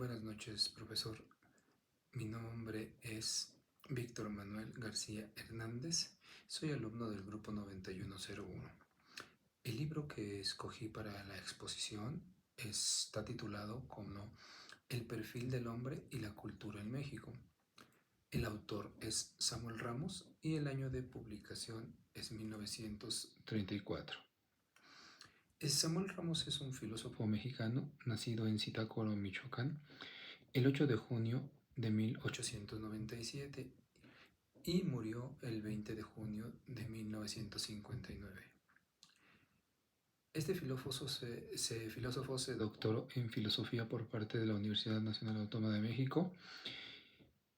Buenas noches, profesor. Mi nombre es Víctor Manuel García Hernández. Soy alumno del grupo 9101. El libro que escogí para la exposición está titulado como El perfil del hombre y la cultura en México. El autor es Samuel Ramos y el año de publicación es 1934. Samuel Ramos es un filósofo mexicano nacido en Zitácuaro, Michoacán, el 8 de junio de 1897 y murió el 20 de junio de 1959. Este filósofo se doctoró en filosofía por parte de la Universidad Nacional Autónoma de México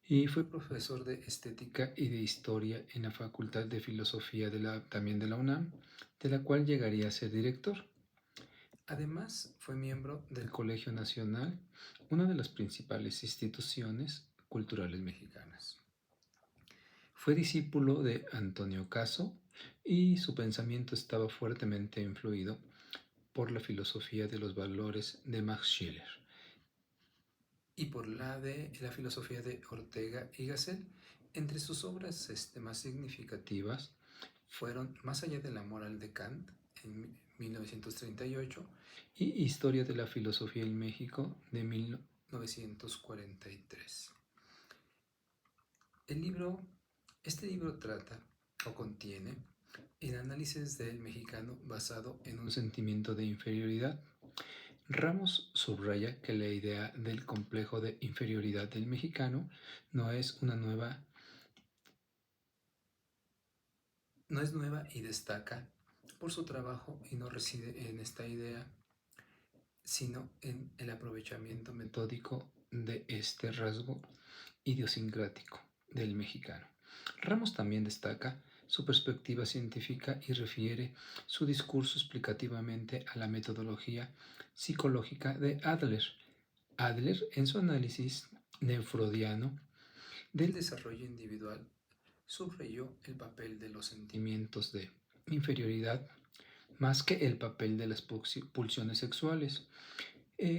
y fue profesor de estética y de historia en la Facultad de Filosofía también de la UNAM, de la cual llegaría a ser director. Además, fue miembro del Colegio Nacional, una de las principales instituciones culturales mexicanas. Fue discípulo de Antonio Caso y su pensamiento estaba fuertemente influido por la filosofía de los valores de Max Scheler y por la filosofía de Ortega y Gasset. Entre sus obras más significativas fueron Más allá de la moral de Kant, en 1938, y Historia de la filosofía en México, de 1943. Este libro trata o contiene el análisis del mexicano basado en un sentimiento de inferioridad. Ramos subraya que la idea del complejo de inferioridad del mexicano no es nueva y destaca por su trabajo y no reside en esta idea, sino en el aprovechamiento metódico de este rasgo idiosincrático del mexicano. Ramos también destaca su perspectiva científica y refiere su discurso explicativamente a la metodología psicológica de Adler. Adler, en su análisis neufreudiano del desarrollo individual, subrayó el papel de los sentimientos de inferioridad más que el papel de las pulsiones sexuales,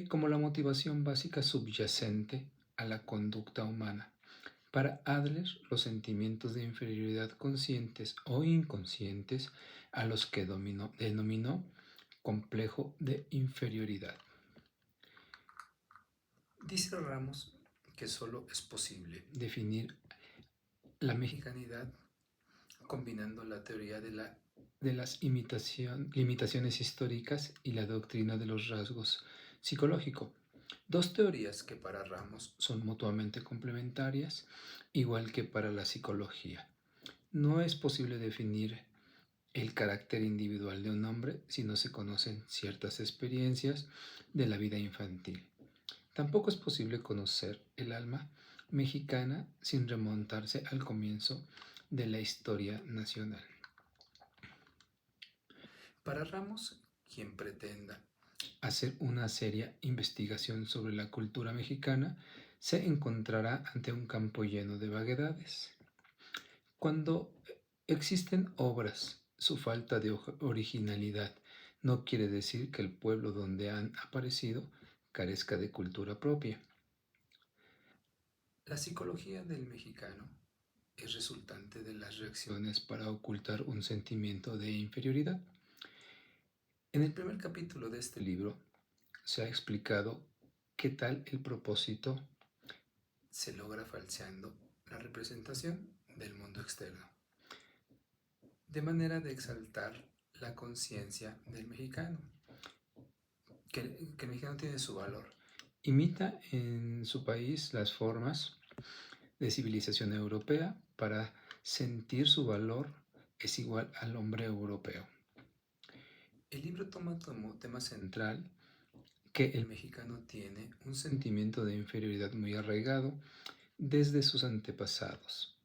como la motivación básica subyacente a la conducta humana. Para Adler, los sentimientos de inferioridad conscientes o inconscientes, a los que denominó complejo de inferioridad. Dice Ramos que solo es posible definir la mexicanidad combinando la teoría de las limitaciones históricas y la doctrina de los rasgos psicológicos. Dos teorías que para Ramos son mutuamente complementarias, igual que para la psicología. No es posible definir el carácter individual de un hombre si no se conocen ciertas experiencias de la vida infantil. Tampoco es posible conocer el alma mexicana sin remontarse al comienzo de la historia nacional. Para Ramos, quien pretenda hacer una seria investigación sobre la cultura mexicana se encontrará ante un campo lleno de vaguedades. Cuando existen obras, su falta de originalidad no quiere decir que el pueblo donde han aparecido carezca de cultura propia. La psicología del mexicano es resultante de las reacciones para ocultar un sentimiento de inferioridad. En el primer capítulo de este libro se ha explicado qué tal el propósito se logra falseando la representación del mundo externo, de manera de exaltar la conciencia del mexicano, que el mexicano tiene su valor. Imita en su país las formas de civilización europea para sentir su valor es igual al hombre europeo. El libro toma como tema central que el mexicano tiene un sentimiento de inferioridad muy arraigado desde sus antepasados,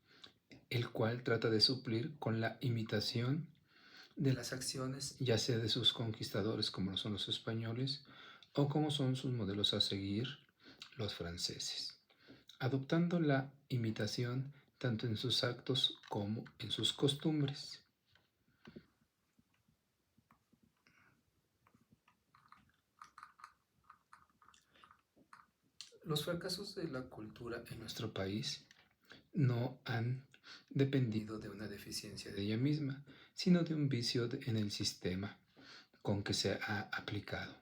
el cual trata de suplir con la imitación de las acciones, ya sea de sus conquistadores como son los españoles o como son sus modelos a seguir, los franceses, adoptando la imitación tanto en sus actos como en sus costumbres. Los fracasos de la cultura en nuestro país no han dependido de una deficiencia de ella misma, sino de un vicio en el sistema con que se ha aplicado.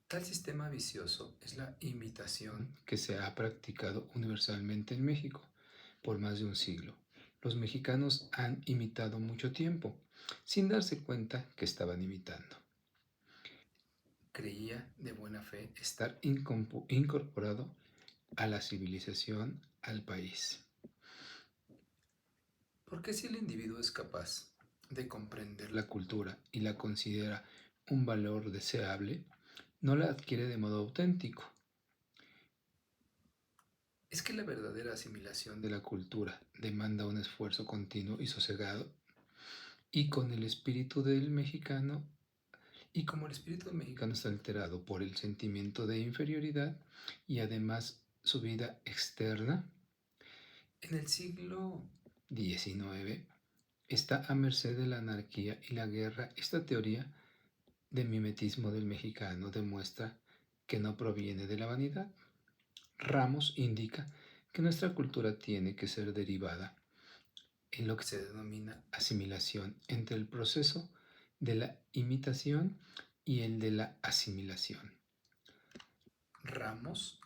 Tal sistema vicioso es la imitación que se ha practicado universalmente en México por más de un siglo. Los mexicanos han imitado mucho tiempo, sin darse cuenta que estaban imitando. Creía de buena fe estar incorporado a la civilización, al país. Porque si el individuo es capaz de comprender la cultura y la considera un valor deseable, no la adquiere de modo auténtico. Es que la verdadera asimilación de la cultura demanda un esfuerzo continuo y sosegado, y con el espíritu del mexicano, y como el espíritu del mexicano está alterado por el sentimiento de inferioridad y además su vida externa, en el siglo XIX está a merced de la anarquía y la guerra. Esta teoría de mimetismo del mexicano demuestra que no proviene de la vanidad. Ramos indica que nuestra cultura tiene que ser derivada en lo que se denomina asimilación entre el proceso de la imitación y el de la asimilación. Ramos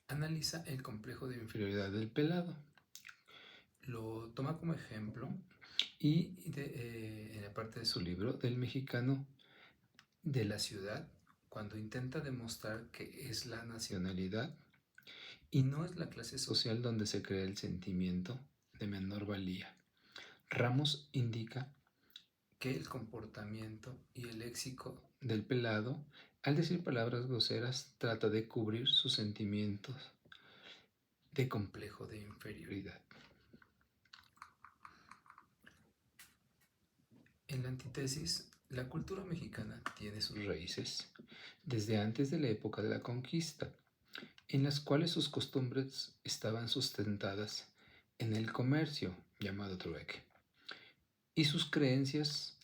analiza el complejo de inferioridad del pelado. Lo toma como ejemplo y en la parte de su libro del mexicano de la ciudad, cuando intenta demostrar que es la nacionalidad y no es la clase social donde se crea el sentimiento de menor valía. Ramos indica que el comportamiento y el léxico del pelado, al decir palabras groseras, trata de cubrir sus sentimientos de complejo de inferioridad. En la antítesis, la cultura mexicana tiene sus raíces desde antes de la época de la conquista, en las cuales sus costumbres estaban sustentadas en el comercio, llamado trueque, y sus creencias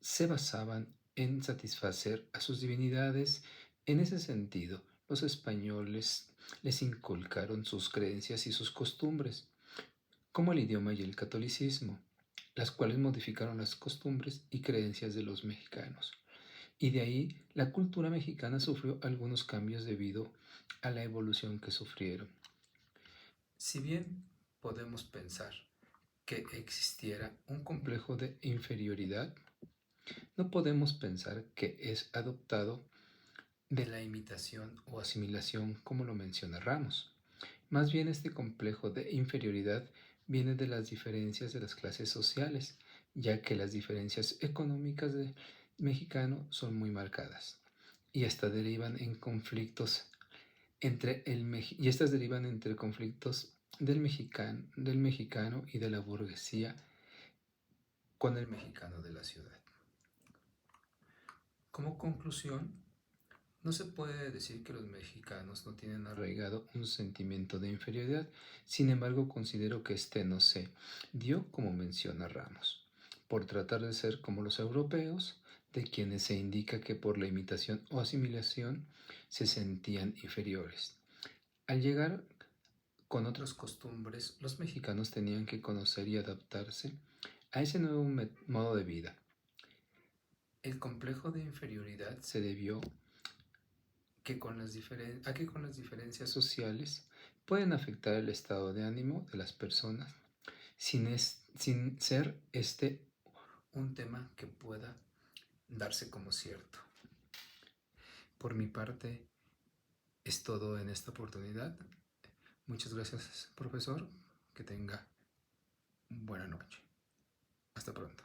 se basaban en satisfacer a sus divinidades. En ese sentido, los españoles les inculcaron sus creencias y sus costumbres, como el idioma y el catolicismo, las cuales modificaron las costumbres y creencias de los mexicanos. Y de ahí la cultura mexicana sufrió algunos cambios debido a la evolución que sufrieron. Si bien podemos pensar que existiera un complejo de inferioridad, no podemos pensar que es adoptado de la imitación o asimilación como lo menciona Ramos. Más bien este complejo de inferioridad viene de las diferencias de las clases sociales, ya que las diferencias económicas del mexicano son muy marcadas y estas derivan en conflictos entre conflictos del mexicano y de la burguesía con el mexicano de la ciudad. Como conclusión, no se puede decir que los mexicanos no tienen arraigado un sentimiento de inferioridad. Sin embargo, considero que este no se dio, como menciona Ramos, por tratar de ser como los europeos, de quienes se indica que por la imitación o asimilación se sentían inferiores. Al llegar con otras costumbres, los mexicanos tenían que conocer y adaptarse a ese nuevo modo de vida. El complejo de inferioridad se debió a que con las diferencias sociales pueden afectar el estado de ánimo de las personas sin ser un tema que pueda darse como cierto. Por mi parte, es todo en esta oportunidad. Muchas gracias, profesor. Que tenga buena noche. Hasta pronto.